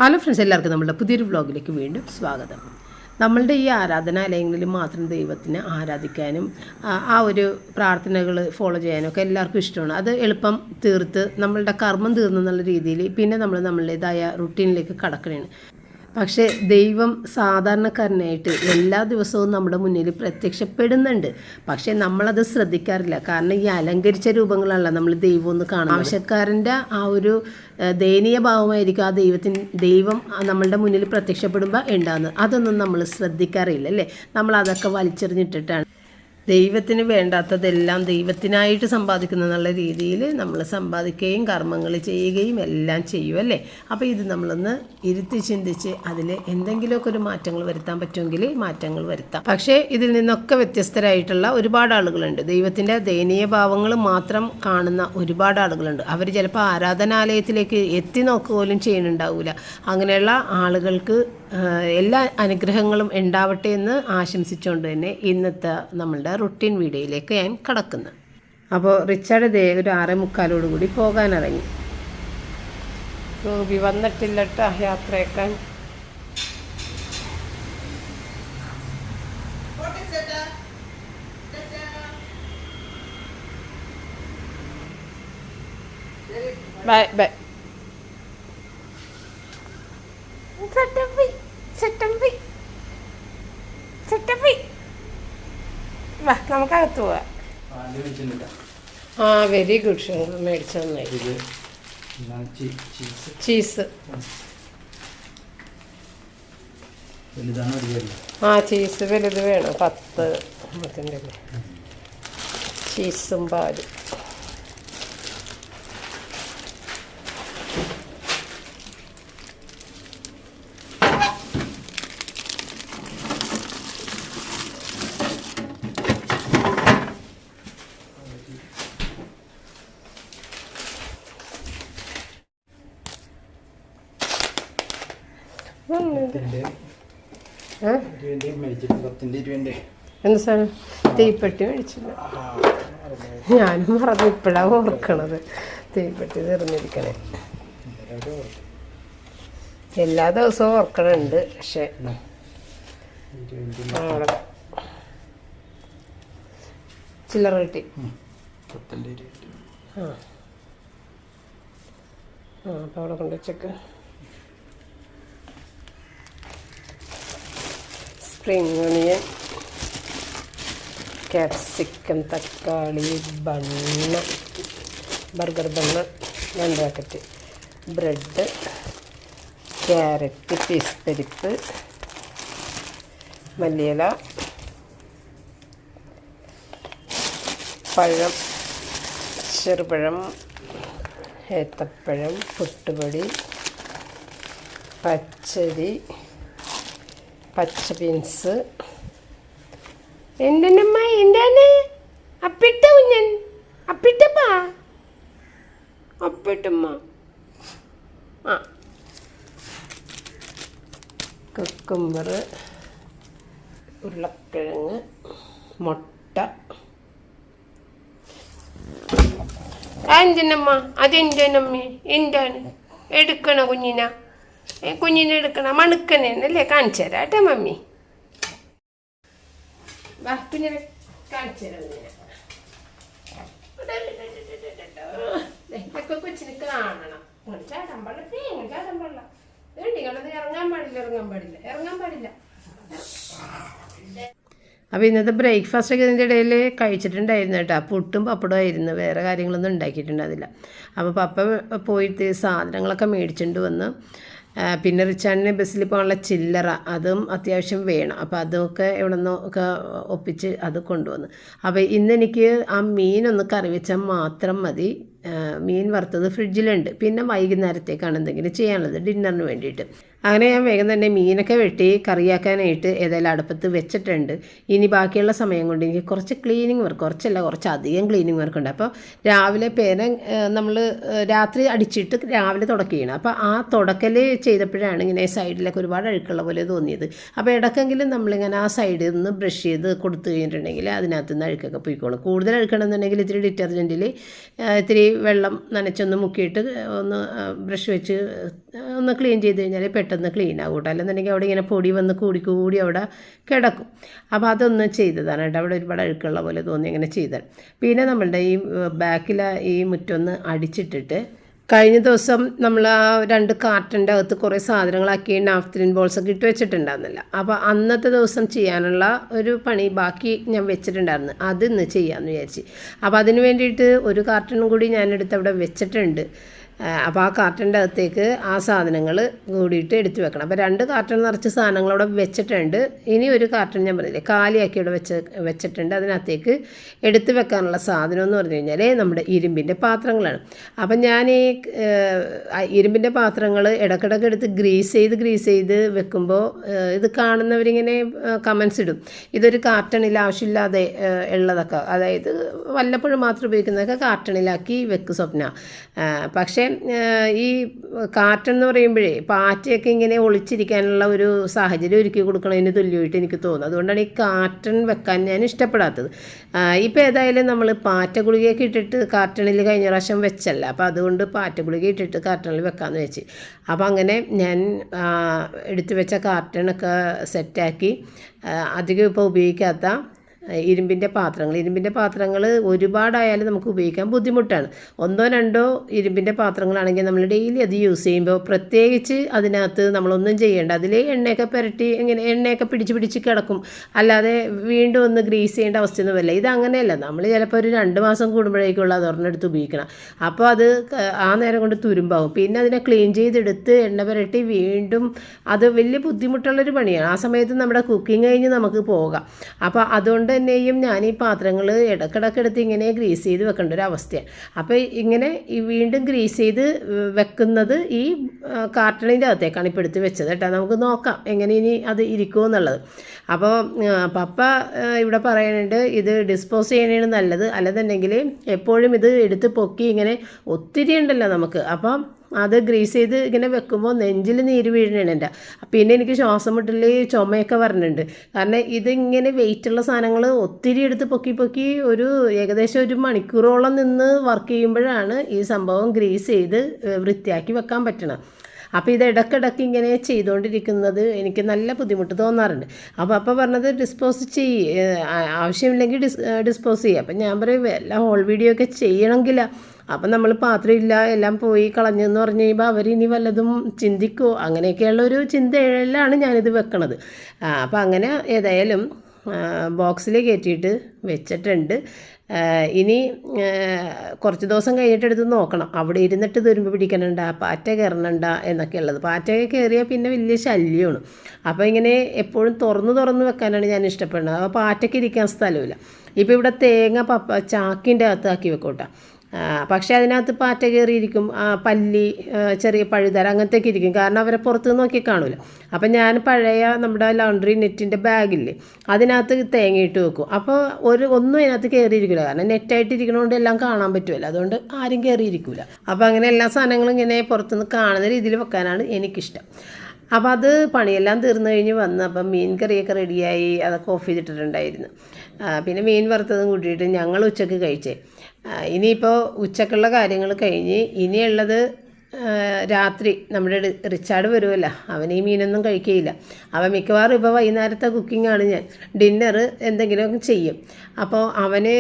Hello friends, എല്ലാവർക്കും നമ്മുടെ പുതിയൊരു വ്ലോഗിലേക്ക് വീണ്ടും സ്വാഗതം. നമ്മളുടെ ഈ ആരാധനാലയങ്ങളിൽ മാത്രം ദൈവത്തിനെ ആരാധിക്കാനും ആ ഒരു പ്രാർത്ഥനകൾ ഫോളോ ചെയ്യാനും ഒക്കെ എല്ലാവർക്കും ഇഷ്ടമാണ്. അത് എളുപ്പം തീർത്ത് നമ്മളുടെ കർമ്മം തീർന്നെന്നുള്ള രീതിയിൽ പിന്നെ നമ്മൾ നമ്മളുടേതായ റുട്ടീനിലേക്ക് കടക്കണേണ്. പക്ഷേ ദൈവം സാധാരണക്കാരനായിട്ട് എല്ലാ ദിവസവും നമ്മുടെ മുന്നിൽ പ്രത്യക്ഷപ്പെടുന്നുണ്ട്. പക്ഷേ നമ്മളത് ശ്രദ്ധിക്കാറില്ല. കാരണം ഈ അലങ്കരിച്ച രൂപങ്ങളല്ല നമ്മൾ ദൈവം ഒന്ന് കാണുന്നത്. ആവശ്യക്കാരൻ്റെ ആ ഒരു ദയനീയ ഭാവമായിരിക്കും ആ ദൈവം നമ്മളുടെ മുന്നിൽ പ്രത്യക്ഷപ്പെടുമ്പോൾ ഉണ്ടാകുന്നത്. അതൊന്നും നമ്മൾ ശ്രദ്ധിക്കാറില്ല അല്ലേ. നമ്മളതൊക്കെ വലിച്ചെറിഞ്ഞിട്ടിട്ടാണ് ദൈവത്തിന് വേണ്ടാത്തതെല്ലാം ദൈവത്തിനായിട്ട് സമ്പാദിക്കുന്ന എന്നുള്ള രീതിയിൽ നമ്മൾ സമ്പാദിക്കുകയും കർമ്മങ്ങൾ ചെയ്യുകയും എല്ലാം ചെയ്യും അല്ലേ. അപ്പോൾ ഇത് നമ്മളൊന്ന് ഇരുത്തി ചിന്തിച്ച് അതിൽ എന്തെങ്കിലുമൊക്കെ ഒരു മാറ്റങ്ങൾ വരുത്താൻ പറ്റുമെങ്കിൽ മാറ്റങ്ങൾ വരുത്താം. പക്ഷേ ഇതിൽ നിന്നൊക്കെ വ്യത്യസ്തരായിട്ടുള്ള ഒരുപാട് ആളുകളുണ്ട്. ദൈവത്തിൻ്റെ ദയനീയ ഭാവങ്ങൾ മാത്രം കാണുന്ന ഒരുപാട് ആളുകളുണ്ട്. അവർ ചിലപ്പോൾ ആരാധനാലയത്തിലേക്ക് എത്തി നോക്കുക പോലും ചെയ്യുന്നുണ്ടാവില്ല. അങ്ങനെയുള്ള ആളുകൾക്ക് എല്ലാ അനുഗ്രഹങ്ങളും ഉണ്ടാവട്ടെ എന്ന് ആശംസിച്ചുകൊണ്ട് തന്നെ ഇന്നത്തെ നമ്മളുടെ റുട്ടീൻ വീഡിയോയിലേക്ക് ഞാൻ കടക്കുന്നു. അപ്പോൾ റിച്ചാർഡ് ദേ ഒരു 6:45 കൂടി പോകാനിറങ്ങി. ഗോപി വന്നിട്ടില്ലട്ടോ യാത്രയേക്കാൻ. Bye bye. നമുക്കകത്ത് പോവാം. Very good. മേടിച്ചു തന്നായി. ചീസ് ചീസ് വലുത് വേണം. 10 ചീസും പാലും. എന്ത് സാധനം? തീപ്പെട്ടി മേടിച്ചില്ല. ഞാനും മറന്നു. ഇപ്പോഴാണ് ഓർക്കണത് തീപ്പെട്ടി തീർന്നിരിക്കണേ. എല്ലാ ദിവസവും ഓർക്കണുണ്ട്. പക്ഷെ ചില്ലറ കിട്ടി. അപ്പം അവിടെ കൊണ്ട് വെച്ചേക്ക്. സ്പ്രിംഗ് ഓണിയൻ, ക്യാപ്സിക്കം, തക്കാളി, bun, burger bun 2 packet, bread, carrot, peas പരിപ്പ്, മല്ലിയില, പഴം, ചെറുപഴം, ഏത്തപ്പഴം, പുട്ടുപൊടി, പച്ചരി, പച്ച ബീൻസ്. എന്തെന്നമ്മ എന്താണ്? അപ്പിട്ട കുഞ്ഞൻ അപ്പിട്ടപ്പാ അപ്പിട്ടമ്മ. കുക്കുംബർ, ഉരുളക്കിഴങ്ങ്, മുട്ട. എന്തിനമ്മ? അതെന്താനമ്മേ? എന്താണ് എടുക്കണ കുഞ്ഞിന? കുഞ്ഞിനെ എടുക്കണ മണുക്കനല്ലേ? കാണിച്ചു തരാം കേട്ടോ മമ്മി. വാ കുഞ്ഞിനെ കാണിച്ചു തരാം. ഇതൊക്കെ കൊച്ചിന് കാണണം. ചാടാൻ പാടില്ല. ചാടാൻ പാടില്ല. വേണ്ടികളത് ഇറങ്ങാൻ പാടില്ല. അപ്പോൾ ഇന്നത്തെ ബ്രേക്ക്ഫാസ്റ്റൊക്കെ ഇതിൻ്റെ ഇടയിൽ കഴിച്ചിട്ടുണ്ടായിരുന്നു കേട്ടോ. പുട്ടും പപ്പടവും ആയിരുന്നു. വേറെ കാര്യങ്ങളൊന്നും ഉണ്ടാക്കിയിട്ടുണ്ടായിരുന്നില്ല. അപ്പോൾ പപ്പ പോയിട്ട് സാധനങ്ങളൊക്കെ മേടിച്ചുകൊണ്ട് വന്ന് പിന്നെ റിച്ചാർഡിന് ബസ്സിൽ പോകാനുള്ള ചില്ലറ അതും അത്യാവശ്യം വേണം. അപ്പോൾ അതൊക്കെ എവിടെ നിന്നൊക്കെ ഒപ്പിച്ച് അത് കൊണ്ടുവന്നു. അപ്പോൾ ഇന്നെനിക്ക് ആ മീനൊന്ന് കറി വെച്ചാൽ മാത്രം മതി. മീൻ വറുത്തത് ഫ്രിഡ്ജിലുണ്ട്. പിന്നെ വൈകുന്നേരത്തേക്കാണ് എന്തെങ്കിലും ചെയ്യാനുള്ളത് ഡിന്നറിന് വേണ്ടിയിട്ട്. അങ്ങനെ ഞാൻ വേഗം തന്നെ മീനൊക്കെ വെട്ടി കറിയാക്കാനായിട്ട് ഏതായാലും അടുപ്പത്ത് വെച്ചിട്ടുണ്ട്. ഇനി ബാക്കിയുള്ള സമയം കൊണ്ട് എനിക്ക് കുറച്ച് ക്ലീനിങ് വർക്ക്, കുറച്ചധികം ക്ലീനിങ് വർക്കുണ്ട്. അപ്പോൾ രാവിലെ നമ്മൾ രാത്രി അടിച്ചിട്ട് രാവിലെ തുടക്കുകയാണ്. അപ്പോൾ ആ തുടക്കൽ ചെയ്തപ്പോഴാണ് ഇങ്ങനെ സൈഡിലൊക്കെ ഒരുപാട് അഴുക്കുള്ള പോലെ തോന്നിയത്. അപ്പോൾ ഇടയ്ക്കെങ്കിലും നമ്മളിങ്ങനെ ആ സൈഡിൽ നിന്ന് ബ്രഷ് ചെയ്ത് കൊടുത്തു കഴിഞ്ഞിട്ടുണ്ടെങ്കിൽ അതിനകത്ത് നിന്ന് അഴുക്കൊക്കെ പോയിക്കോളും. കൂടുതൽ അഴുക്കണമെന്നുണ്ടെങ്കിൽ ഇത്തിരി ഡിറ്റർജൻറ്റിൽ ഇത്തിരി വെള്ളം നനച്ചൊന്ന് മുക്കിയിട്ട് ഒന്ന് ബ്രഷ് വെച്ച് ഒന്ന് ക്ലീൻ ചെയ്ത് കഴിഞ്ഞാൽ പെട്ടെന്ന് ക്ലീൻ ആകും കേട്ടോ. അല്ലെന്നുണ്ടെങ്കിൽ അവിടെ ഇങ്ങനെ പൊടി വന്ന് കൂടി അവിടെ കിടക്കും. അപ്പോൾ അതൊന്ന് ചെയ്തതാണ് കേട്ടോ. അവിടെ ഒരുപാട് അഴുക്കുള്ള പോലെ തോന്നി ഇങ്ങനെ ചെയ്തത്. പിന്നെ നമ്മളുടെ ഈ ബാക്കിലെ ഈ മുറ്റൊന്ന് അടിച്ചിട്ടിട്ട് കഴിഞ്ഞ ദിവസം നമ്മൾ ആ 2 കാർട്ടൻ്റെ അകത്ത് കുറേ സാധനങ്ങളാക്കി നാഫ്തലിൻ ബോൾസൊക്കെ ഇട്ട് വെച്ചിട്ടുണ്ടായിരുന്നില്ല. അപ്പോൾ അന്നത്തെ ദിവസം ചെയ്യാനുള്ള ഒരു പണി ബാക്കി ഞാൻ വെച്ചിട്ടുണ്ടായിരുന്നു. അത് ഇന്ന് ചെയ്യാമെന്ന് വിചാരിച്ച്. അപ്പോൾ അതിന് വേണ്ടിയിട്ട് ഒരു കാർട്ടണും കൂടി ഞാനെടുത്ത് അവിടെ വെച്ചിട്ടുണ്ട്. അപ്പോൾ ആ കാർട്ടൻ്റെ അകത്തേക്ക് ആ സാധനങ്ങൾ കൂടിയിട്ട് എടുത്ത് വെക്കണം. അപ്പോൾ 2 കാർട്ടൺ നിറച്ച് സാധനങ്ങൾ അവിടെ വെച്ചിട്ടുണ്ട്. ഇനി ഒരു കാർട്ടൺ ഞാൻ പറഞ്ഞില്ലേ കാലിയാക്കി അവിടെ വെച്ചിട്ടുണ്ട്. അതിനകത്തേക്ക് എടുത്ത് വെക്കാനുള്ള സാധനം എന്ന് പറഞ്ഞു കഴിഞ്ഞാൽ നമ്മുടെ ഇരുമ്പിൻ്റെ പാത്രങ്ങളാണ്. അപ്പം ഞാൻ ഈ ഇരുമ്പിൻ്റെ പാത്രങ്ങൾ ഇടയ്ക്കിടയ്ക്ക് എടുത്ത് ഗ്രീസ് ചെയ്ത് വെക്കുമ്പോൾ ഇത് കാണുന്നവരിങ്ങനെ കമൻസ് ഇടും, ഇതൊരു കാർട്ടണിൽ ആവശ്യമില്ലാതെ ഉള്ളതൊക്കെ, അതായത് വല്ലപ്പോഴും മാത്രം ഉപയോഗിക്കുന്നതൊക്കെ കാർട്ടണിലാക്കി വെക്കും സ്വപ്ന. പക്ഷേ ഈ കാർട്ടൺ എന്ന് പറയുമ്പോഴേ പാറ്റയൊക്കെ ഇങ്ങനെ ഒളിച്ചിരിക്കാനുള്ള ഒരു സാഹചര്യം ഒരുക്കി കൊടുക്കണതിന് തുല്യമായിട്ട് എനിക്ക് തോന്നുന്നു. അതുകൊണ്ടാണ് ഈ കാർട്ടൺ വെക്കാൻ ഞാൻ ഇഷ്ടപ്പെടാത്തത്. ഇപ്പോൾ ഏതായാലും നമ്മൾ പാറ്റ ഗുളികയൊക്കെ ഇട്ടിട്ട് കാർട്ടണിൽ കഴിഞ്ഞ പ്രാവശ്യം വെച്ചല്ല, അപ്പോൾ അതുകൊണ്ട് പാറ്റ ഗുളിക ഇട്ടിട്ട് കാർട്ടണിൽ വെക്കാമെന്ന് വെച്ച്. അപ്പോൾ അങ്ങനെ ഞാൻ എടുത്തു വെച്ച കാർട്ടണൊക്കെ സെറ്റാക്കി അധികം ഇപ്പോൾ ഉപയോഗിക്കാത്ത ഇരുമ്പിൻ്റെ പാത്രങ്ങൾ ഒരുപാടായാലും നമുക്ക് ഉപയോഗിക്കാൻ ബുദ്ധിമുട്ടാണ്. 1-2 ഇരുമ്പിൻ്റെ പാത്രങ്ങളാണെങ്കിൽ നമ്മൾ ഡെയിലി അത് യൂസ് ചെയ്യുമ്പോൾ പ്രത്യേകിച്ച് അതിനകത്ത് നമ്മളൊന്നും ചെയ്യേണ്ട, അതിൽ എണ്ണയൊക്കെ പുരട്ടി ഇങ്ങനെ എണ്ണയൊക്കെ പിടിച്ച് കിടക്കും, അല്ലാതെ വീണ്ടും ഒന്ന് ഗ്രീസ് ചെയ്യേണ്ട അവസ്ഥയൊന്നും വരില്ല. ഇതങ്ങനെയല്ല, നമ്മൾ ചിലപ്പോൾ ഒരു 2 മാസം കൂടുമ്പോഴേക്കുള്ള അത് ഒരെണ്ണെടുത്ത് ഉപയോഗിക്കണം. അപ്പോൾ അത് ആ നേരം കൊണ്ട് തുരുമ്പാവും. പിന്നെ അതിനെ ക്ലീൻ ചെയ്തെടുത്ത് എണ്ണ പുരട്ടി വീണ്ടും അത് വലിയ ബുദ്ധിമുട്ടുള്ളൊരു പണിയാണ്. ആ സമയത്ത് നമ്മുടെ കുക്കിംഗ് കഴിഞ്ഞ് നമുക്ക് പോകാം. അപ്പോൾ അതുകൊണ്ട് തന്നെയും ഞാൻ ഈ പാത്രങ്ങൾ ഇടയ്ക്കിടയ്ക്കെടുത്ത് ഇങ്ങനെ ഗ്രീസ് ചെയ്ത് വെക്കേണ്ട ഒരു അവസ്ഥയാണ്. അപ്പോൾ ഇങ്ങനെ വീണ്ടും ഗ്രീസ് ചെയ്ത് വെക്കുന്നത് ഈ കാർട്ടണിൻ്റെ അകത്തേക്കാണ് ഇപ്പോൾ എടുത്ത് വെച്ചത് കേട്ടോ. നമുക്ക് നോക്കാം എങ്ങനെ ഇനി അത് ഇരിക്കുമോ എന്നുള്ളത്. അപ്പോൾ പപ്പ ഇവിടെ പറയുന്നുണ്ട് ഇത് ഡിസ്പോസ് ചെയ്യണതാണ് നല്ലത്, അല്ലെന്നുണ്ടെങ്കിൽ എപ്പോഴും ഇത് എടുത്ത് പൊക്കി ഇങ്ങനെ ഒത്തിരി ഉണ്ടല്ലോ നമുക്ക്, അപ്പം അത് ഗ്രീസ് ചെയ്ത് ഇങ്ങനെ വെക്കുമ്പോൾ നെഞ്ചിൽ നീര് വീഴണുണ്ട് എൻ്റെ. പിന്നെ എനിക്ക് ശ്വാസം മുട്ടൽ ചുമയൊക്കെ വരുന്നുണ്ട്. കാരണം ഇതിങ്ങനെ വെയിറ്റുള്ള സാധനങ്ങൾ ഒത്തിരി എടുത്ത് പൊക്കി ഒരു ഏകദേശം 1 മണിക്കൂറോളം നിന്ന് വർക്ക് ചെയ്യുമ്പോഴാണ് ഈ സംഭവം ഗ്രീസ് ചെയ്ത് വൃത്തിയാക്കി വെക്കാൻ പറ്റണം. അപ്പോൾ ഇത് ഇടയ്ക്കിടയ്ക്ക് ഇങ്ങനെ ചെയ്തുകൊണ്ടിരിക്കുന്നത് എനിക്ക് നല്ല ബുദ്ധിമുട്ട് തോന്നാറുണ്ട്. അപ്പോൾ പറഞ്ഞത് ഡിസ്പോസ് ആവശ്യമില്ലെങ്കിൽ ഡിസ്പോസ് ചെയ്യുക. അപ്പം ഞാൻ പറയും എല്ലാം ഹോൾ വീഡിയോ ഒക്കെ ചെയ്യണമെങ്കില. അപ്പം നമ്മൾ പാത്രമില്ല എല്ലാം പോയി കളഞ്ഞെന്ന് പറഞ്ഞു കഴിയുമ്പോൾ അവരിനി വല്ലതും ചിന്തിക്കുമോ, അങ്ങനെയൊക്കെയുള്ളൊരു ചിന്തയിലാണ് ഞാനിത് വെക്കണത്. അപ്പം അങ്ങനെ ഏതായാലും ബോക്സിൽ കയറ്റിയിട്ട് വെച്ചിട്ടുണ്ട്. ഇനി കുറച്ച് ദിവസം കഴിഞ്ഞിട്ട് എടുത്ത് നോക്കണം, അവിടെ ഇരുന്നിട്ട് തുരുമ്പ് പിടിക്കണണ്ട, പാറ്റ കയറണണ്ട എന്നൊക്കെ ഉള്ളത്. പാറ്റയൊക്കെ കയറിയാൽ പിന്നെ വലിയ ശല്യമാണ്. അപ്പോൾ ഇങ്ങനെ എപ്പോഴും തുറന്ന് വെക്കാനാണ് ഞാൻ ഇഷ്ടപ്പെടുന്നത്. അപ്പോൾ പാറ്റയ്ക്ക് ഇരിക്കാൻ സ്ഥലമില്ല. ഇപ്പോൾ ഇവിടെ തേങ്ങ ചാക്കിൻ്റെ അകത്താക്കി വെക്കോട്ടെ, പക്ഷേ അതിനകത്ത് പാറ്റ കയറിയിരിക്കും, പല്ലി, ചെറിയ പഴുതര അങ്ങനത്തെയൊക്കെ ഇരിക്കും. കാരണം അവരെ പുറത്ത് നോക്കി കാണില്ല. അപ്പം ഞാൻ പഴയ നമ്മുടെ ലോണ്ടറി നെറ്റിൻ്റെ ബാഗില്ലേ അതിനകത്ത് തേങ്ങയിട്ട് വെക്കും. അപ്പോൾ ഒന്നും അതിനകത്ത് കയറിയിരിക്കില്ല, കാരണം നെറ്റായിട്ട് ഇരിക്കണതുകൊണ്ട് എല്ലാം കാണാൻ പറ്റുമല്ലോ, അതുകൊണ്ട് ആരും കയറിയിരിക്കില്ല. അപ്പോൾ അങ്ങനെ എല്ലാ സാധനങ്ങളും ഇങ്ങനെ പുറത്തുനിന്ന് കാണുന്ന രീതിയിൽ വെക്കാനാണ് എനിക്കിഷ്ടം. അപ്പോൾ അത് പണിയെല്ലാം തീർന്നു കഴിഞ്ഞ് വന്ന് അപ്പം മീൻ കറിയൊക്കെ റെഡിയായി, അതൊക്കെ ഓഫ് ചെയ്തിട്ടിട്ടുണ്ടായിരുന്നു. പിന്നെ മീൻ വറുത്തതും കൂട്ടിയിട്ട് ഞങ്ങൾ ഉച്ചയ്ക്ക് കഴിച്ചേ. ഇനിയിപ്പോൾ ഉച്ചക്കുള്ള കാര്യങ്ങൾ കഴിഞ്ഞ് ഇനിയുള്ളത് രാത്രി നമ്മുടെ റിച്ചാർഡ് വരുമല്ലോ, അവൻ ഈ മീനൊന്നും കഴിക്കുകയില്ല. അവൻ മിക്കവാറും ഇപ്പോൾ വൈകുന്നേരത്തെ കുക്കിങ്ങാണ്. ഞാൻ ഡിന്നർ എന്തെങ്കിലുമൊക്കെ ചെയ്യും. അപ്പോൾ അവന്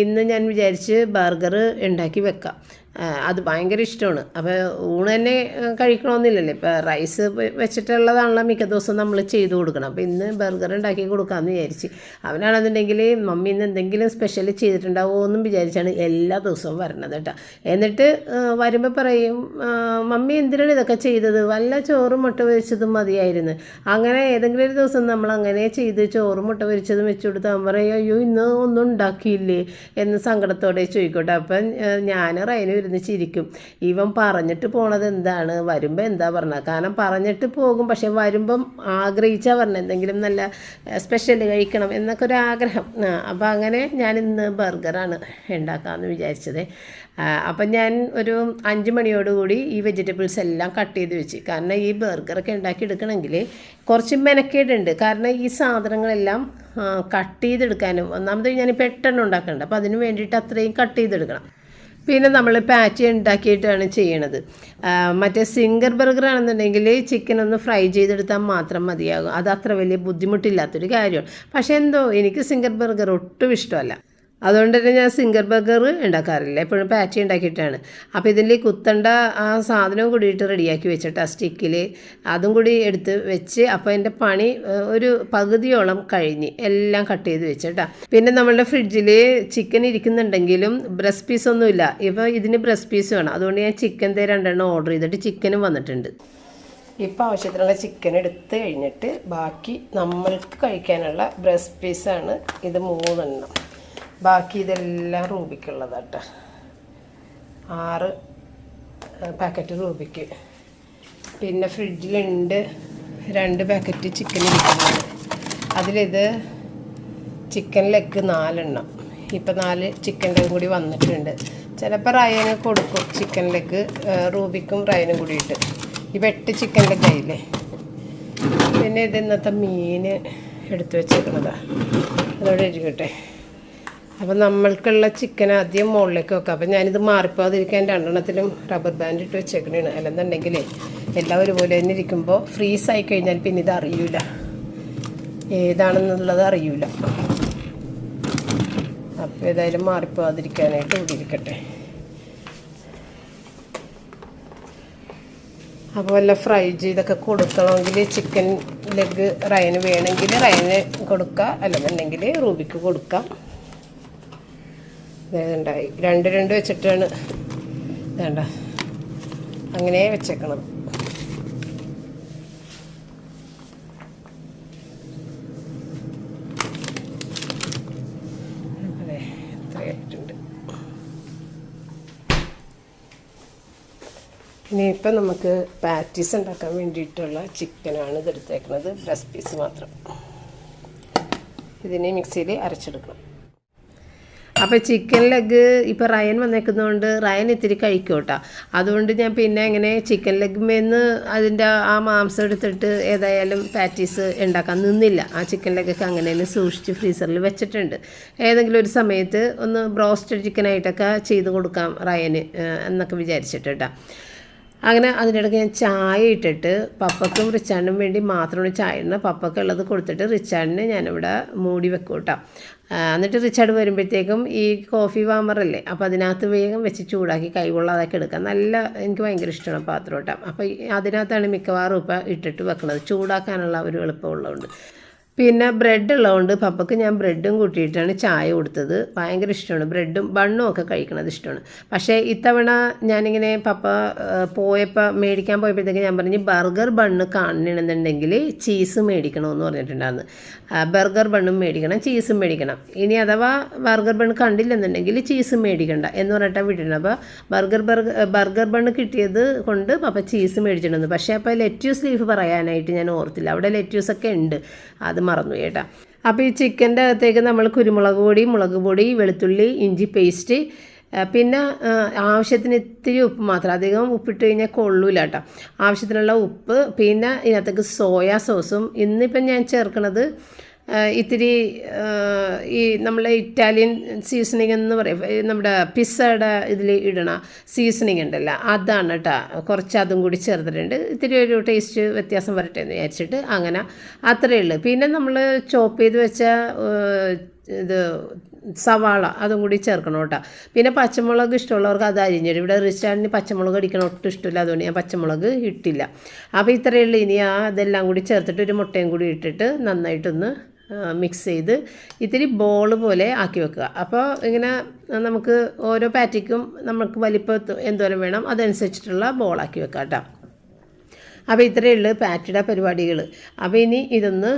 ഇന്ന് ഞാൻ വിചാരിച്ച് ബർഗർ ഉണ്ടാക്കി വെക്കാം. അത് ഭയങ്കര ഇഷ്ടമാണ്. അപ്പോൾ ഊണ് തന്നെ കഴിക്കണമെന്നില്ലല്ലോ, ഇപ്പോൾ റൈസ് വെച്ചിട്ടുള്ളതാണല്ലോ മിക്ക ദിവസവും നമ്മൾ ചെയ്ത് കൊടുക്കണം. അപ്പോൾ ഇന്ന് ബർഗർ ഉണ്ടാക്കി കൊടുക്കാമെന്ന് വിചാരിച്ച്. അവനാണെന്നുണ്ടെങ്കിൽ മമ്മി ഇന്ന് എന്തെങ്കിലും സ്പെഷ്യൽ ചെയ്തിട്ടുണ്ടാവുമോ എന്നും വിചാരിച്ചാണ് എല്ലാ ദിവസവും വരണത് കേട്ടോ. എന്നിട്ട് വരുമ്പോൾ പറയും, മമ്മി എന്തിനാണ് ഇതൊക്കെ ചെയ്തത്, വല്ല ചോറും മുട്ട പൊരിച്ചതും മതിയായിരുന്നു. അങ്ങനെ ഏതെങ്കിലും ഒരു ദിവസം നമ്മൾ അങ്ങനെ ചെയ്ത് ചോറും മുട്ട പൊരിച്ചതും വെച്ച് കൊടുത്താൽ പറയും, അയ്യോ ഇന്ന് ഒന്നും ഉണ്ടാക്കിയില്ലേ എന്ന് സങ്കടത്തോടെ ചോദിക്കട്ടെ. അപ്പം ഞാൻ റൈന് ഇരുന്ന് ചിരിക്കും. ഇവൻ പറഞ്ഞിട്ട് പോണത് എന്താണ്, വരുമ്പോൾ എന്താ പറഞ്ഞത്, കാരണം പറഞ്ഞിട്ട് പോകും, പക്ഷെ വരുമ്പം ആഗ്രഹിച്ചാൽ പറഞ്ഞത് എന്തെങ്കിലും നല്ല സ്പെഷ്യൽ കഴിക്കണം എന്നൊക്കെ ഒരു ആഗ്രഹം. അപ്പോൾ അങ്ങനെ ഞാൻ ഇന്ന് ബർഗറാണ് ഉണ്ടാക്കാമെന്ന് വിചാരിച്ചത്. അപ്പം ഞാൻ ഒരു 5 മണിയോടുകൂടി ഈ വെജിറ്റബിൾസ് എല്ലാം കട്ട് ചെയ്ത് വെച്ച്, കാരണം ഈ ബർഗറൊക്കെ ഉണ്ടാക്കിയെടുക്കണമെങ്കിൽ കുറച്ച് മെനക്കേടുണ്ട്. കാരണം ഈ സാധനങ്ങളെല്ലാം കട്ട് ചെയ്തെടുക്കാനും ഒന്നാമത് ഞാൻ പെട്ടെന്ന് ഉണ്ടാക്കുന്നുണ്ട്, അപ്പോൾ അതിന് വേണ്ടിയിട്ട് അത്രയും കട്ട് ചെയ്തെടുക്കണം. പിന്നെ നമ്മൾ പാറ്റി ഉണ്ടാക്കിയിട്ടാണ് ചെയ്യണത്. മറ്റേ സിംഗർ ബർഗർ ആണെന്നുണ്ടെങ്കിൽ ചിക്കൻ ഒന്ന് ഫ്രൈ ചെയ്തെടുത്താൽ മാത്രം മതിയാകും. അത് അത്ര വലിയ ബുദ്ധിമുട്ടില്ലാത്തൊരു കാര്യമാണ്. പക്ഷേ എന്തോ എനിക്ക് സിംഗർ ബർഗർ ഒട്ടും ഇഷ്ടമല്ല. അതുകൊണ്ട് തന്നെ ഞാൻ സിംഗർ ബർഗർ ഉണ്ടാക്കാറില്ല, എപ്പോഴും പാറ്റി ഉണ്ടാക്കിയിട്ടാണ്. അപ്പോൾ ഇതിൽ കുത്തണ്ട ആ സാധനവും കൂടിയിട്ട് റെഡിയാക്കി വെച്ചിട്ട് ആ സ്റ്റിക്കിൽ അതും കൂടി എടുത്ത് വെച്ച്, അപ്പോൾ എൻ്റെ പണി ഒരു പകുതിയോളം കഴിഞ്ഞ് എല്ലാം കട്ട് ചെയ്ത് വെച്ചിട്ടാ. പിന്നെ നമ്മളുടെ ഫ്രിഡ്ജിൽ ചിക്കൻ ഇരിക്കുന്നുണ്ടെങ്കിലും ബ്രസ്റ്റ് പീസൊന്നുമില്ല. ഇപ്പോൾ ഇതിന് ബ്രസ്റ്റ് പീസ് വേണം, അതുകൊണ്ട് ഞാൻ ചിക്കൻ 2 ഓർഡർ ചെയ്തിട്ട് ചിക്കനും വന്നിട്ടുണ്ട്. ഇപ്പോൾ ആവശ്യത്തിനുള്ള ചിക്കൻ എടുത്ത് കഴിഞ്ഞിട്ട് ബാക്കി നമ്മൾക്ക് കഴിക്കാനുള്ള ബ്രസ്റ്റ് പീസാണ് ഇത് 3 ബാക്കി ഇതെല്ലാം റൂബിക്കുള്ളതാട്ടോ. 6 പാക്കറ്റ് റൂബിക്ക്. പിന്നെ ഫ്രിഡ്ജിലുണ്ട് 2 പാക്കറ്റ് ചിക്കൻ ഇരിക്കുന്നത്. അതിലിത് ചിക്കൻ ലെഗ് 4. ഇപ്പം 4 ചിക്കൻ ലെഗ് കൂടി വന്നിട്ടുണ്ട്. ചിലപ്പോൾ റയന് കൊടുക്കും ചിക്കൻ ലെഗ്, റൂബിക്കും റയനും കൂടിയിട്ട്. ഈ 8 ചിക്കൻ ലെഗ് ആയില്ലേ. പിന്നെ ഇത് ഇന്നത്തെ മീൻ എടുത്തു വെച്ചേക്കുന്നതാണ്, അതോടെ ഇരിക്കട്ടെ. അപ്പം നമ്മൾക്കുള്ള ചിക്കൻ ആദ്യം മുകളിലേക്ക് വെക്കാം. അപ്പം ഞാനിത് മാറിപ്പോകാതിരിക്കാൻ 2 റബ്ബർ ബാൻഡ് ഇട്ട് വെച്ചേക്കണേണ്. അല്ലെന്നുണ്ടെങ്കിലേ എല്ലാം ഒരുപോലെ തന്നെ ഇരിക്കുമ്പോൾ ഫ്രീസായി കഴിഞ്ഞാൽ പിന്നെ ഇത് അറിയില്ല, ഏതാണെന്നുള്ളത് അറിയില്ല. അപ്പോൾ ഏതായാലും മാറിപ്പോകാതിരിക്കാനായിട്ട് ഇവിടെ ഇരിക്കട്ടെ. അപ്പോൾ വല്ല ഫ്രൈ ചെയ്തൊക്കെ കൊടുക്കണമെങ്കിൽ ചിക്കൻ ലെഗ് റയന് വേണമെങ്കിൽ റയന് കൊടുക്കുക, അല്ലെന്നുണ്ടെങ്കിൽ റൂബിക്ക് കൊടുക്കാം. ഇതുണ്ടായി 2 വെച്ചിട്ടാണ് വേണ്ട അങ്ങനെ വെച്ചേക്കണം. അതെ, എത്രയായിട്ടുണ്ട്. ഇനിയിപ്പം നമുക്ക് പാറ്റീസ് ഉണ്ടാക്കാൻ വേണ്ടിയിട്ടുള്ള ചിക്കനാണ് ഇതെടുത്തേക്കുന്നത്, ബ്രസ്റ്റ് പീസ് മാത്രം. ഇതിനെ മിക്സിയിൽ അരച്ചെടുക്കണം. അപ്പോൾ ചിക്കൻ ലെഗ് ഇപ്പോൾ റയൻ വന്നേക്കുന്നതുകൊണ്ട് റയൻ ഇത്തിരി കഴിക്കും കേട്ടോ. അതുകൊണ്ട് ഞാൻ പിന്നെ ഇങ്ങനെ ചിക്കൻ ലെഗ്മേന്ന് അതിൻ്റെ ആ മാംസം എടുത്തിട്ട് ഏതായാലും പാറ്റീസ് ഉണ്ടാക്കാൻ നിന്നില്ല. ആ ചിക്കൻ ലെഗൊക്കെ അങ്ങനെ തന്നെ സൂക്ഷിച്ച് ഫ്രീസറിൽ വെച്ചിട്ടുണ്ട്. ഏതെങ്കിലും ഒരു സമയത്ത് ഒന്ന് ബ്രോസ്റ്റഡ് ചിക്കനായിട്ടൊക്കെ ചെയ്ത് കൊടുക്കാം റയന് എന്നൊക്കെ വിചാരിച്ചിട്ട് കേട്ടോ. അങ്ങനെ അതിനിടയ്ക്ക് ഞാൻ ചായ ഇട്ടിട്ട് പപ്പക്കും റിച്ചാർഡിനും വേണ്ടി മാത്രമാണ് ചായ ഇടുന്നത്. പപ്പക്ക് ഉള്ളത് കൊടുത്തിട്ട് റിച്ചാർഡിന് ഞാനിവിടെ മൂടി വെക്കും കേട്ടോ. എന്നിട്ട് റിച്ചാർഡ് വരുമ്പോഴത്തേക്കും ഈ കോഫി വാമറല്ലേ, അപ്പോൾ അതിനകത്ത് വേഗം വെച്ച് ചൂടാക്കി കൈകൊള്ളാതൊക്കെ എടുക്കാം. നല്ല എനിക്ക് ഭയങ്കര ഇഷ്ടമാണ് പാത്രം കേട്ടോ. അപ്പോൾ അതിനകത്താണ് മിക്കവാറും ഇപ്പം ഇട്ടിട്ട് വെക്കുന്നത്, ചൂടാക്കാനുള്ള ഒരു എളുപ്പമുള്ളതുകൊണ്ട്. പിന്നെ ബ്രെഡ് ഉള്ളതുകൊണ്ട് പപ്പക്ക് ഞാൻ ബ്രെഡും കൂട്ടിയിട്ടാണ് ചായ കൊടുത്തത്. ഭയങ്കര ഇഷ്ടമാണ്, ബ്രെഡും ബണ്ണും ഒക്കെ കഴിക്കണത് ഇഷ്ടമാണ്. പക്ഷേ ഇത്തവണ ഞാനിങ്ങനെ പപ്പ മേടിക്കാൻ പോയപ്പോഴത്തേക്ക് ഞാൻ പറഞ്ഞു ബർഗർ ബണ്ണ് കാണണമെന്നുണ്ടെങ്കിൽ ചീസ് മേടിക്കണമെന്ന് പറഞ്ഞിട്ടുണ്ടായിരുന്നു. ബർഗർ ബണ്ണും മേടിക്കണം, ചീസും മേടിക്കണം. ഇനി അഥവാ ബർഗർ ബണ്ണ് കണ്ടില്ലെന്നുണ്ടെങ്കിൽ ചീസും മേടിക്കണ്ട എന്ന് പറഞ്ഞിട്ടാണ് വിട്ടിട്ടുണ്ട്. അപ്പോൾ ബർഗർ ബണ്ണ് കിട്ടിയത് കൊണ്ട് പപ്പ ചീസ് മേടിച്ചിട്ടുണ്ട്. പക്ഷേ അപ്പോൾ ലെറ്റ്യൂസ് ലീഫ് പറയാനായിട്ട് ഞാൻ ഓർത്തില്ല, അവിടെ ലെറ്റ്യൂസൊക്കെ ഉണ്ട്, അത് മറന്നു കേട്ടാ. അപ്പോൾ ഈ ചിക്കൻ്റെ അകത്തേക്ക് നമ്മൾ കുരുമുളക് പൊടി, മുളക് പൊടി, വെളുത്തുള്ളി, ഇഞ്ചി പേസ്റ്റ്, പിന്നെ ആവശ്യത്തിന് ഇത്തിരി ഉപ്പ് മാത്രം, അധികം ഉപ്പിട്ട് കഴിഞ്ഞാൽ കൊള്ളൂല കേട്ടോ. ആവശ്യത്തിനുള്ള ഉപ്പ്, പിന്നെ ഇതിനകത്തേക്ക് സോയാ സോസും. ഇന്നിപ്പം ഞാൻ ചേർക്കണത് ഇത്തിരി ഈ നമ്മളെ ഇറ്റാലിയൻ സീസണിങ് എന്ന് പറയും, നമ്മുടെ പിസ്സയുടെ ഇതിൽ ഇടണ സീസണിങ് ഉണ്ടല്ലോ, അതാണ് കേട്ടോ. കുറച്ച് അതും കൂടി ചേർത്തിട്ടുണ്ട്, ഇത്തിരി ഒരു ടേസ്റ്റ് വ്യത്യാസം വരട്ടെ എന്ന് വിചാരിച്ചിട്ട്. അങ്ങനെ അത്രയേ ഉള്ളൂ. പിന്നെ നമ്മൾ ചോപ്പ് ചെയ്ത് വെച്ച ഇത് സവാള അതും കൂടി ചേർക്കണം കേട്ടോ. പിന്നെ പച്ചമുളക് ഇഷ്ടമുള്ളവർക്ക് അത് അരിഞ്ഞിടും. ഇവിടെ റിച്ചാർഡിന് പച്ചമുളക് അടിക്കണം ഒട്ടും ഇഷ്ടമില്ല, അതുകൊണ്ട് ഞാൻ പച്ചമുളക് ഇട്ടില്ല. അപ്പോൾ ഇത്രയേ ഉള്ളൂ. ഇനി അതെല്ലാം കൂടി ചേർത്തിട്ട് ഒരു മുട്ടയും കൂടി ഇട്ടിട്ട് നന്നായിട്ടൊന്ന് മിക്സ് ചെയ്ത് ഇത്തിരി ബോൾ പോലെ ആക്കി വെക്കുക. അപ്പോൾ ഇങ്ങനെ നമുക്ക് ഓരോ പാറ്റിക്കും നമുക്ക് വലിപ്പം എന്തോരം വേണം അതനുസരിച്ചിട്ടുള്ള ബോളാക്കി വെക്കാം കേട്ടോ. അപ്പോൾ ഇത്രയേ ഉള്ളൂ പാറ്റിയുടെ പരിപാടികൾ. അപ്പോൾ ഇനി ഇതൊന്ന്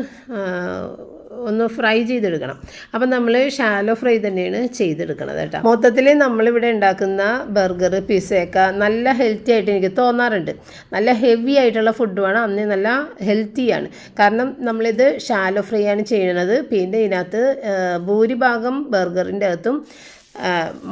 ഒന്ന് ഫ്രൈ ചെയ്തെടുക്കണം. അപ്പം നമ്മൾ ഷാലോ ഫ്രൈ തന്നെയാണ് ചെയ്തെടുക്കണത് കേട്ടോ. മൊത്തത്തിൽ നമ്മളിവിടെ ഉണ്ടാക്കുന്ന ബർഗർ, പിസ്സയൊക്കെ നല്ല ഹെൽത്തി ആയിട്ട് എനിക്ക് തോന്നാറുണ്ട്. നല്ല ഹെവി ആയിട്ടുള്ള ഫുഡുമാണ്, അന്ന് നല്ല ഹെൽത്തിയാണ്. കാരണം നമ്മളിത് ഷാലോ ഫ്രൈ ആണ് ചെയ്യണത്. പിന്നെ ഇതിനകത്ത് ഭൂരിഭാഗം ബർഗറിൻ്റെ അകത്തും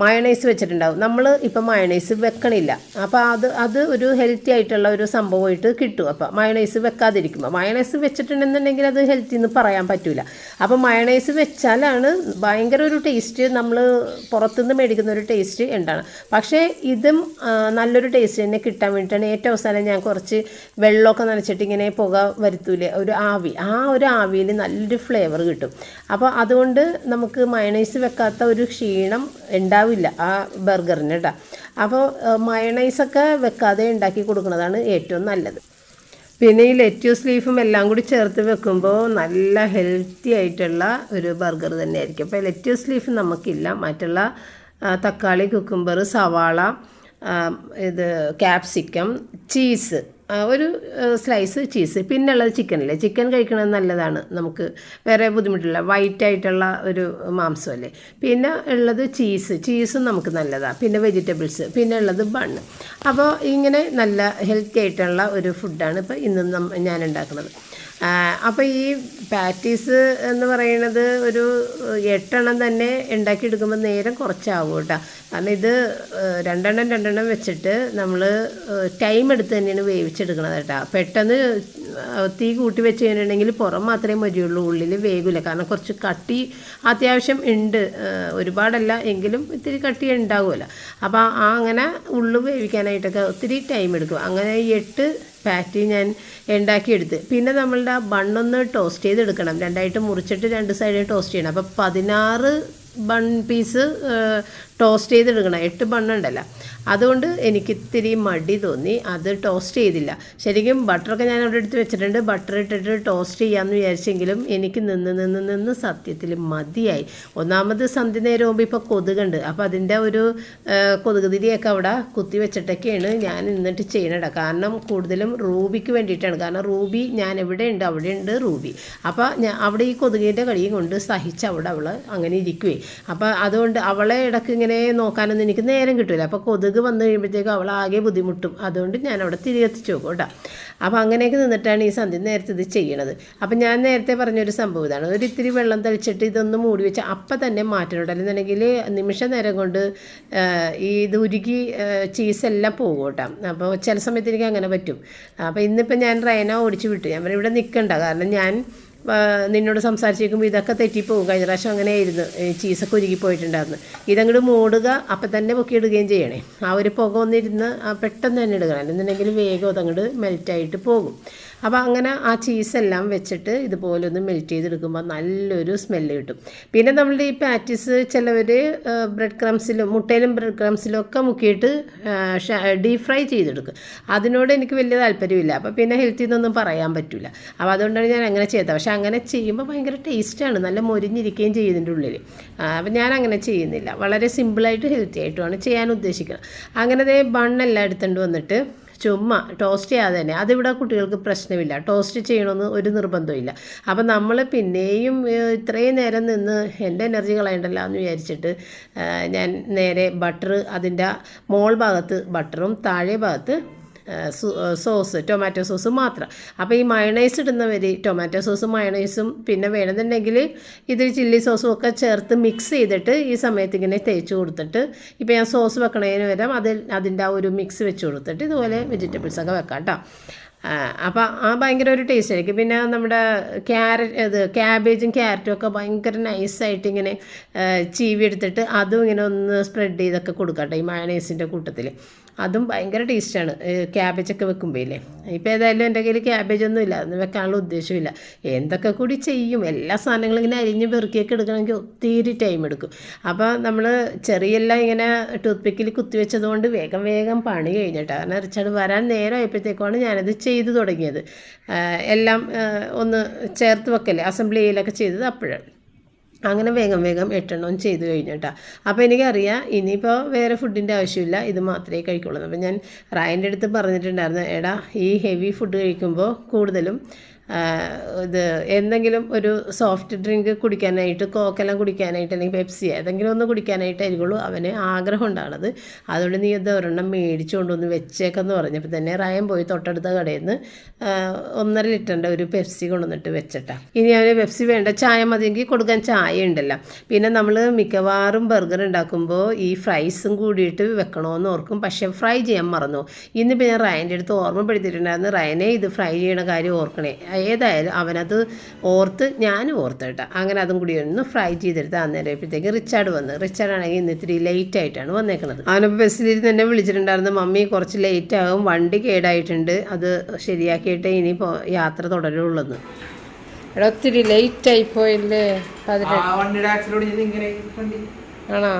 മയണൈസ് വെച്ചിട്ടുണ്ടാവും. നമ്മൾ ഇപ്പം മയണൈസ് വെക്കണില്ല, അപ്പോൾ അത് ഒരു ഹെൽത്തി ആയിട്ടുള്ള ഒരു സംഭവമായിട്ട് കിട്ടും. അപ്പോൾ മയണൈസ് വെക്കാതിരിക്കുമ്പോൾ, മയണൈസ് വെച്ചിട്ടുണ്ടെന്നുണ്ടെങ്കിൽ അത് ഹെൽത്തി എന്ന് പറയാൻ പറ്റില്ല. അപ്പോൾ മയണൈസ് വെച്ചാലാണ് ഭയങ്കര ഒരു ടേസ്റ്റ്, നമ്മൾ പുറത്തുനിന്ന് മേടിക്കുന്ന ഒരു ടേസ്റ്റ് ഉണ്ടാണ്. പക്ഷേ ഇതും നല്ലൊരു ടേസ്റ്റ് തന്നെ കിട്ടാൻ വേണ്ടിയിട്ടാണ് ഏറ്റവും അവസാനം ഞാൻ കുറച്ച് വെള്ളമൊക്കെ നനച്ചിട്ട് ഇങ്ങനെ പുക വരുത്തൂലേ, ഒരു ആവി, ആ ഒരു ആവിയിൽ നല്ലൊരു ഫ്ലേവർ കിട്ടും. അപ്പോൾ അതുകൊണ്ട് നമുക്ക് മയണൈസ് വെക്കാത്ത ഒരു ക്ഷീണം ഉണ്ടാവില്ല ആ ബർഗറിന് കേട്ടോ. അപ്പോൾ മയണൈസൊക്കെ വെക്കാതെ ഉണ്ടാക്കി കൊടുക്കുന്നതാണ് ഏറ്റവും നല്ലത്. പിന്നെ ഈ ലെറ്റ്യൂസ് ലീഫും എല്ലാം കൂടി ചേർത്ത് വെക്കുമ്പോൾ നല്ല ഹെൽത്തി ആയിട്ടുള്ള ഒരു ബർഗർ തന്നെയായിരിക്കും. അപ്പോൾ ലെറ്റ്യൂസ് ലീഫ് നമുക്കില്ല, മറ്റുള്ള തക്കാളി, കുക്കുംബർ, സവാള, ഇത് ക്യാപ്സിക്കം, ചീസ്, ഒരു സ്ലൈസ് ചീസ്, പിന്നെ ഉള്ളത് ചിക്കനല്ലേ, ചിക്കൻ കഴിക്കണത് നല്ലതാണ്, നമുക്ക് വേറെ ബുദ്ധിമുട്ടില്ല, വൈറ്റ് ആയിട്ടുള്ള ഒരു മാംസമല്ലേ. പിന്നെ ഉള്ളത് ചീസും നമുക്ക് നല്ലതാണ്. പിന്നെ വെജിറ്റബിൾസ്, പിന്നെ ഉള്ളത് ബണ്ണ്. അപ്പോൾ ഇങ്ങനെ നല്ല ഹെൽത്തി ആയിട്ടുള്ള ഒരു ഫുഡാണ് ഇപ്പോൾ ഇന്ന് ഞാൻ ഉണ്ടാക്കുന്നത്. അപ്പോൾ ഈ പാറ്റീസ് എന്ന് പറയുന്നത് ഒരു 8 എണ്ണം തന്നെ ഉണ്ടാക്കിയെടുക്കുമ്പോൾ നേരം കുറച്ചാവും കേട്ടോ. കാരണം ഇത് രണ്ടെണ്ണം വെച്ചിട്ട് നമ്മൾ ടൈം എടുത്ത് തന്നെയാണ് വേവിച്ചെടുക്കണത് കേട്ടോ. പെട്ടെന്ന് തീ കൂട്ടി വെച്ച് കഴിഞ്ഞിട്ടുണ്ടെങ്കിൽ പുറം മാത്രമേ മതിയുള്ളൂ, ഉള്ളിൽ വേഗില്ല. കാരണം കുറച്ച് കട്ടി അത്യാവശ്യം ഉണ്ട്, ഒരുപാടല്ല എങ്കിലും ഇത്തിരി കട്ടി ഉണ്ടാവുമല്ലോ. അപ്പോൾ അങ്ങനെ ഉള്ളു വേവിക്കാനായിട്ടൊക്കെ ഒത്തിരി ടൈം എടുക്കും. അങ്ങനെ 8 പാറ്റി ഞാൻ ഉണ്ടാക്കിയെടുത്ത്. പിന്നെ നമ്മളുടെ ബണ്ണൊന്ന് ടോസ്റ്റ് ചെയ്തെടുക്കണം, 2ആയിട്ട് മുറിച്ചിട്ട് 2 സൈഡിൽ ടോസ്റ്റ് ചെയ്യണം. അപ്പോൾ 16 ബൺ പീസ് ടോസ്റ്റ് ചെയ്തെടുക്കണം. 8 ബണ്ണുണ്ടല്ലോ, അതുകൊണ്ട് എനിക്ക് ഇത്തിരി മടി തോന്നി, അത് ടോസ്റ്റ് ചെയ്തില്ല. ശരിക്കും ബട്ടറൊക്കെ ഞാൻ അവിടെ എടുത്ത് വെച്ചിട്ടുണ്ട്, ബട്ടർ ഇട്ടിട്ട് ടോസ്റ്റ് ചെയ്യാമെന്ന് വിചാരിച്ചെങ്കിലും എനിക്ക് നിന്ന് സത്യത്തിൽ മതിയായി. ഒന്നാമത് സന്ധ്യ നേരമാകുമ്പോൾ ഇപ്പോൾ കൊതുകുണ്ട്, അപ്പോൾ അതിൻ്റെ ഒരു കൊതുക് തിരിയൊക്കെ അവിടെ കുത്തി വെച്ചിട്ടൊക്കെയാണ് ഞാൻ നിന്നിട്ട് ചെയ്യണത്. കാരണം കൂടുതലും റൂബിക്ക് വേണ്ടിയിട്ടാണ്. കാരണം റൂബി ഞാൻ എവിടെയുണ്ട് അവിടെയുണ്ട് റൂബി. അപ്പോൾ അവിടെ ഈ കൊതുകിൻ്റെ കടിയും കൊണ്ട് സഹിച്ച് അവൾ അങ്ങനെ ഇരിക്കുവേ. അപ്പോൾ അതുകൊണ്ട് അവളെ ഇടയ്ക്ക് ഇങ്ങനെ നോക്കാനൊന്നും എനിക്ക് നേരം കിട്ടില്ല. അപ്പോൾ കൊതുക് വന്നു കഴിയുമ്പോഴത്തേക്കും അവൾ ആകെ ബുദ്ധിമുട്ടും. അതുകൊണ്ട് ഞാൻ അവിടെ തിരികെത്തിച്ച് നോക്കും കേട്ടോ. അപ്പോൾ അങ്ങനെയൊക്കെ നിന്നിട്ടാണ് ഈ സന്ധ്യ നേരത്തെ ഇത് ചെയ്യണത്. അപ്പം ഞാൻ നേരത്തെ പറഞ്ഞൊരു സംഭവം ഇതാണ്, ഒരു ഇത്തിരി വെള്ളം തളിച്ചിട്ട് ഇതൊന്ന് മൂടി വെച്ച് അപ്പം തന്നെ മാറ്റണം. അല്ലെന്നുണ്ടെങ്കിൽ നിമിഷ നേരം കൊണ്ട് ഇത് ഉരുകി ചീസെല്ലാം പോകും കേട്ടോ. അപ്പോൾ ചില സമയത്ത് എനിക്ക് അങ്ങനെ പറ്റും. അപ്പോൾ ഇന്നിപ്പോൾ ഞാൻ റൈന ഓടിച്ച് വിട്ടു. ഞാൻ ഇവിടെ നിൽക്കണ്ട, കാരണം ഞാൻ നിന്നോട് സംസാരിച്ചിരിക്കുമ്പോൾ ഇതൊക്കെ തെറ്റിപ്പോകും. കഴിഞ്ഞ പ്രാവശ്യം അങ്ങനെയായിരുന്നു, ചീസൊക്കെ ഉരുകി പോയിട്ടുണ്ടായിരുന്നു. ഇതങ്ങോട്ട് മൂടുക, അപ്പം തന്നെ പൊക്കിയിടുകയും ചെയ്യണേ. ആ ഒരു പുക ഒന്നിരുന്ന് പെട്ടെന്ന് തന്നെ ഇടുകയാണ്, അല്ലെന്നുണ്ടെങ്കിൽ വേഗം അതങ്ങോട്ട് മെൽറ്റായിട്ട് പോകും. അപ്പോൾ അങ്ങനെ ആ ചീസെല്ലാം വെച്ചിട്ട് ഇതുപോലെ ഒന്ന് മെൽറ്റ് ചെയ്തെടുക്കുമ്പോൾ നല്ലൊരു സ്മെല്ല് കിട്ടും. പിന്നെ നമ്മളുടെ ഈ പാറ്റീസ് ചിലവർ ബ്രെഡ് ക്രംസിലും മുട്ടയിലും ബ്രെഡ് ക്രംസിലും ഒക്കെ മുക്കിയിട്ട് ഡീപ് ഫ്രൈ ചെയ്തെടുക്കും. അതിനോട് എനിക്ക് വലിയ താല്പര്യമില്ല. അപ്പോൾ പിന്നെ ഹെൽത്തി എന്നൊന്നും പറയാൻ പറ്റില്ല. അപ്പോൾ അതുകൊണ്ടാണ് ഞാൻ അങ്ങനെ ചെയ്തത്. പക്ഷേ അങ്ങനെ ചെയ്യുമ്പോൾ ഭയങ്കര ടേസ്റ്റാണ്, നല്ല മൊരിഞ്ഞിരിക്കുകയും ചെയ്യുന്നതിൻ്റെ ഉള്ളിൽ. അപ്പം ഞാൻ അങ്ങനെ ചെയ്യുന്നില്ല, വളരെ സിമ്പിളായിട്ട് ഹെൽത്തി ആയിട്ടുമാണ് ചെയ്യാൻ ഉദ്ദേശിക്കുന്നത്. അങ്ങനെ ബണ്ണെല്ലാം എടുത്തുകൊണ്ട് വന്നിട്ട് ചുമ്മാ ടോസ്റ്റ് ചെയ്യാതെ തന്നെ, അതിവിടെ കുട്ടികൾക്ക് പ്രശ്നമില്ല, ടോസ്റ്റ് ചെയ്യണമെന്ന് ഒരു നിർബന്ധമില്ല. അപ്പം നമ്മൾ പിന്നെയും ഇത്രയും നേരം നിന്ന് എൻ്റെ എനർജി കളയണ്ടല്ലോ എന്ന് വിചാരിച്ചിട്ട് ഞാൻ നേരെ ബട്ടർ, അതിൻ്റെ മോൾ ഭാഗത്ത് ബട്ടറും താഴെ ഭാഗത്ത് സോസ്, ടൊമാറ്റോ സോസ് മാത്രം. അപ്പോൾ ഈ മയണൈസ് ഇടുന്നവർ ടൊമാറ്റോ സോസും മയണൈസും പിന്നെ വേണമെന്നുണ്ടെങ്കിൽ ഇത് ചില്ലി സോസും ഒക്കെ ചേർത്ത് മിക്സ് ചെയ്തിട്ട് ഈ സമയത്ത് ഇങ്ങനെ തേച്ച് കൊടുത്തിട്ട്, ഇപ്പോൾ ഞാൻ സോസ് വെക്കണതിന് വരെ അതിൻ്റെ ആ ഒരു മിക്സ് വെച്ച് കൊടുത്തിട്ട് ഇതുപോലെ വെജിറ്റബിൾസൊക്കെ വെക്കാം കേട്ടോ. അപ്പോൾ ഭയങ്കര ഒരു ടേസ്റ്റ് ആയിരിക്കും. പിന്നെ നമ്മുടെ ക്യാബേജും ക്യാരറ്റും ഒക്കെ ഭയങ്കര നൈസായിട്ട് ഇങ്ങനെ ചീവി എടുത്തിട്ട് അതും ഇങ്ങനെ ഒന്ന് സ്പ്രെഡ് ചെയ്തൊക്കെ കൊടുക്കാം കേട്ടോ ഈ മയണൈസിൻ്റെ കൂട്ടത്തിൽ. അതും ഭയങ്കര ടേസ്റ്റാണ് ക്യാബേജൊക്കെ വെക്കുമ്പോഴേ. ഇപ്പോൾ ഏതായാലും എൻ്റെ കയ്യിൽ ക്യാബേജൊന്നും ഇല്ല, അതൊന്നും വെക്കാനുള്ള ഉദ്ദേശമില്ല. എന്തൊക്കെ കൂടി ചെയ്യും, എല്ലാ സാധനങ്ങളും ഇങ്ങനെ അരിഞ്ഞ് പെറുക്കിയൊക്കെ എടുക്കണമെങ്കിൽ ഒത്തിരി ടൈം എടുക്കും. അപ്പോൾ നമ്മൾ ചെറിയെല്ലാം ഇങ്ങനെ ടൂത്ത് പിക്കിൽ കുത്തി വെച്ചതുകൊണ്ട് വേഗം പണി കഴിഞ്ഞിട്ടാണ്. കാരണം റിച്ചാർഡ് വരാൻ നേരമായപ്പോഴത്തേക്കാണ് ഞാനത് ചെയ്തു തുടങ്ങിയത്. എല്ലാം ഒന്ന് ചേർത്ത് വെക്കല്ലേ, അസംബ്ലി ചെയ്യലൊക്കെ ചെയ്തത് അപ്പോഴാണ്. അങ്ങനെ വേഗം 8 എണ്ണം ചെയ്ത് കഴിഞ്ഞിട്ടാ. അപ്പോൾ എനിക്കറിയാം ഇനിയിപ്പോൾ വേറെ ഫുഡിൻ്റെ ആവശ്യമില്ല, ഇത് മാത്രമേ കഴിക്കുള്ളൂ. അപ്പോൾ ഞാൻ റായൻ്റെ അടുത്ത് പറഞ്ഞിട്ടുണ്ടായിരുന്നു, എടാ ഈ ഹെവി ഫുഡ് കഴിക്കുമ്പോൾ കൂടുതലും ഇത് എന്തെങ്കിലും ഒരു സോഫ്റ്റ് ഡ്രിങ്ക് കുടിക്കാനായിട്ട്, കോക്കെല്ലാം കുടിക്കാനായിട്ട്, അല്ലെങ്കിൽ പെപ്സി ഏതെങ്കിലും ഒന്ന് കുടിക്കാനായിട്ടായിരിക്കുള്ളൂ അവന് ആഗ്രഹം ഉണ്ടാകുന്നത്. അതുകൊണ്ട് നീ ഇത് ഒരെണ്ണം മേടിച്ചു കൊണ്ടൊന്ന് വെച്ചേക്കെന്ന് പറഞ്ഞപ്പോൾ തന്നെ റയൻ പോയി തൊട്ടടുത്ത കടയിൽ നിന്ന് 1.5 ലിറ്ററിൻ്റെ ഒരു പെപ്സി കൊണ്ടുവന്നിട്ട് വെച്ചിട്ടാ. ഇനി അവന് പെപ്സി വേണ്ട, ചായ മതിയെങ്കിൽ കൊടുക്കാൻ ചായ ഉണ്ടല്ലോ. പിന്നെ നമ്മൾ മിക്കവാറും ബർഗർ ഉണ്ടാക്കുമ്പോൾ ഈ ഫ്രൈസും കൂടിയിട്ട് വെക്കണമെന്ന് ഓർക്കും, പക്ഷേ ഫ്രൈ ചെയ്യാൻ മറന്നു. ഇന്ന് പിന്നെ റയൻ്റെ അടുത്ത് ഓർമ്മപ്പെടുത്തിയിട്ടുണ്ടായിരുന്നു, റയനെ ഇത് ഫ്രൈ ചെയ്യണ കാര്യം ഓർക്കണേ. ഏതായാലും അവനത് ഓർത്ത് ഞാനും ഓർത്ത് കേട്ടോ. അങ്ങനെ അതും കൂടി ഒന്ന് ഫ്രൈ ചെയ്തെടുത്ത് അന്നേരപ്പോഴത്തേക്ക് റിച്ചാർഡ് വന്ന്. റിച്ചാർഡാണെങ്കിൽ ഇന്ന് ഇത്തിരി ലേറ്റ് ആയിട്ടാണ് വന്നേക്കുന്നത്. അവനപ്പോൾ ബസ്സിലിരുന്ന് എന്നെ വിളിച്ചിട്ടുണ്ടായിരുന്നു, മമ്മി കുറച്ച് ലേറ്റ് ആകും, വണ്ടി കേടായിട്ടുണ്ട്, അത് ശരിയാക്കിയിട്ട് ഇനിയിപ്പോൾ യാത്ര തുടരുള്ളൂ. എടാ ഒത്തിരി ലേറ്റ് ആയി പോയില്ലേ? ആണോ?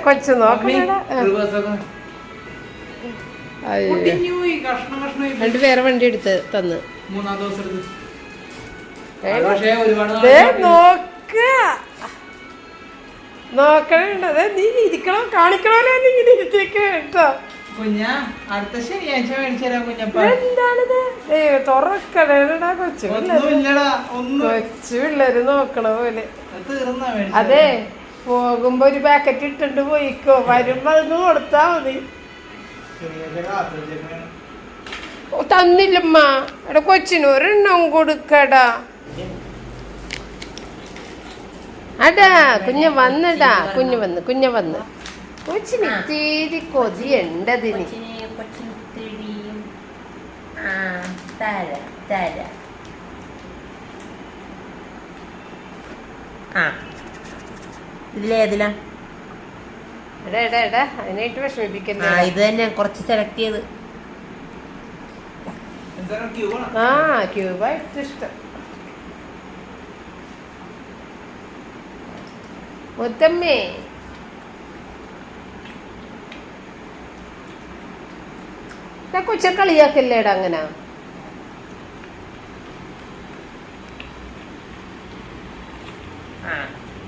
കൊച്ചു നോക്കണ രണ്ട് വേറെ വണ്ടി എടുത്ത് തന്ന് നോക്കണേ. നീ ഇരിക്കണം, കാണിക്കണല്ലോ, നീ ഇങ്ങനെ ഇരുത്തേക്ക് കേട്ടോ. അടുത്ത ശനിയാഴ്ച മേടിച്ചു തരാം കുഞ്ഞപ്പ. എന്താണിത്? തുറക്കണേടാ കൊച്ചു പിള്ളേര് നോക്കണ പോലെ. അതെ, പോകുമ്പോ ഒരു പാക്കറ്റ് ഇട്ടുണ്ട് പോയിക്കോ, വരുമ്പോ അതൊന്ന് കൊടുത്താ മതി. തന്നില്ലമ്മ. എടാ കൊച്ചിന് ഒരെണ്ണം കൊടുക്കടാ. അടാ കുഞ്ഞ വന്നടാ, കുഞ്ഞ വന്ന് കൊച്ചിന് ഇത്തിരി കൊതിയുണ്ടതിന്. ഇതിലേതിലാ? അതിനായിട്ട് വിഷമിപ്പിക്കല്ലേ. ഇത് തന്നെ കുറച്ച് സെലക്ട് ചെയ്ത്. ക്യൂബായിട്ട് ഇഷ്ടം. മുത്തമ്മേ കൊച്ച കളിയാക്കല്ലേടാ അങ്ങനെ.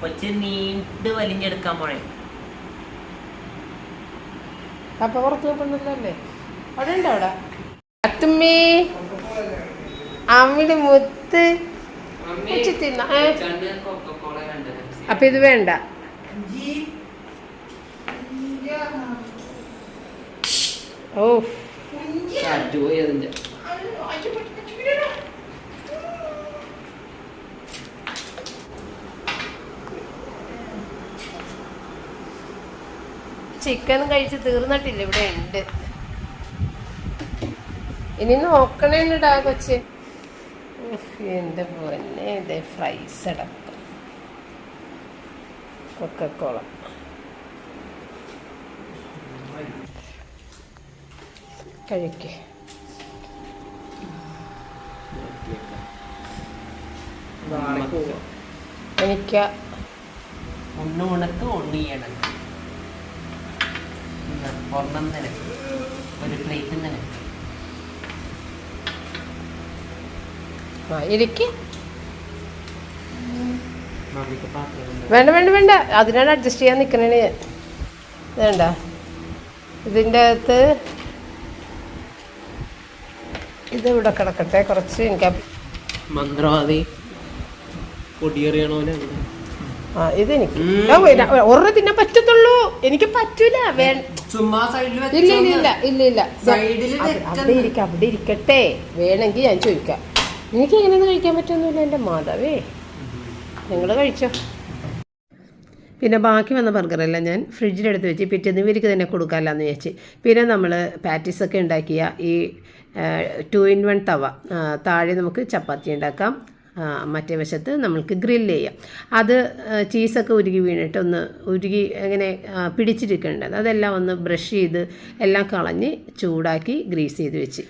കൊച്ച് നീണ്ട് വലിഞ്ഞെടുക്കാൻ പോണേ. അപ്പൊ പുറത്ത് നോക്കുന്നില്ലല്ലേ? അവിടെ ഉണ്ടോ? അവിടെ അത്തുമ്മേ, അമ്മിടി മുത്ത് തിന്ന. അപ്പൊ ഇത് വേണ്ട. ഓ ചിക്കൻ കഴിച്ച് തീർന്നിട്ടില്ല, ഇവിടെ ഉണ്ട്. ഇനി നോക്കണേണ്ടാ കൊച്ച്. എന്റെ പൊന്നെ, ഇത് ഫ്രൈസ് അടക്കം കൊക്കക്കോള. കഴിക്കേ. എനിക്ക് ഉണ്ണുണക്ക് ഉണ്ണിയണം. ഒരെണ്ണം തന്നെ, ഒരു പ്ലേറ്റ് തന്നെ. ഇരിക്ക്. വേണ്ട, അതിനാണ് അഡ്ജസ്റ്റ് ചെയ്യാൻ നിൽക്കണേ ഞാൻ. വേണ്ട, ഇതിൻ്റെ അകത്ത് ഇത് ഇവിടെ കിടക്കട്ടെ കുറച്ച്. എനിക്ക് മന്ത്രവാദി പൊടിയേറിയണോലെ. ഇതെനിക്ക് ഒരെണ്ണം തിന്നാൻ പറ്റത്തുള്ളൂ, എനിക്ക് പറ്റൂല. ഇല്ല, അവിടെ ഇരിക്കട്ടെ. വേണമെങ്കിൽ ഞാൻ ചോദിക്കാം. എനിക്ക് എങ്ങനെയൊന്നും കഴിക്കാൻ പറ്റൊന്നുമില്ല എൻ്റെ മാതാവേ. നിങ്ങൾ കഴിച്ചോ. പിന്നെ ബാക്കി വന്ന ബർഗറെല്ലാം ഞാൻ ഫ്രിഡ്ജിലെടുത്ത് വെച്ച് പിറ്റേന്ന് ഇവർക്ക് തന്നെ കൊടുക്കാമല്ലാന്ന് വിചാരിച്ച്. പിന്നെ നമ്മൾ പാറ്റീസൊക്കെ ഉണ്ടാക്കിയ ഈ 2-in-1 തവ, താഴെ നമുക്ക് ചപ്പാത്തി ഉണ്ടാക്കാം, മറ്റേ വശത്ത് നമ്മൾക്ക് ഗ്രില്ല് ചെയ്യാം. അത് ചീസൊക്കെ ഉരുകി വീണിട്ട് ഒന്ന് ഉരുകി അങ്ങനെ പിടിച്ചിരിക്കുന്നുണ്ട്. അതെല്ലാം ഒന്ന് ബ്രഷ് ചെയ്ത് എല്ലാം കളഞ്ഞ് ചൂടാക്കി ഗ്രീസ് ചെയ്ത് വെച്ച്.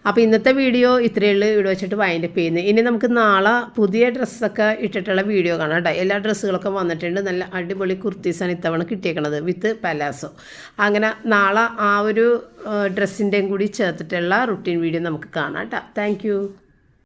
അപ്പോൾ ഇന്നത്തെ വീഡിയോ ഇത്രയേ ഉള്ളൂ. ഇവിടെ വെച്ചിട്ട് വൈൻഡപ്പ് ചെയ്യുന്നത്. ഇനി നമുക്ക് നാളെ പുതിയ ഡ്രസ്സൊക്കെ ഇട്ടിട്ടുള്ള വീഡിയോ കാണാം കേട്ടോ. എല്ലാ ഡ്രസ്സുകളൊക്കെ വന്നിട്ടുണ്ട്. നല്ല അടിപൊളി കുർത്തീസാണ് ഇത്തവണ കിട്ടിയേക്കണത് വിത്ത് പലാസോ. അങ്ങനെ നാളെ ആ ഒരു ഡ്രസ്സിൻ്റെയും കൂടി ചേർത്തിട്ടുള്ള റുട്ടീൻ വീഡിയോ നമുക്ക് കാണാം കേട്ടോ. താങ്ക്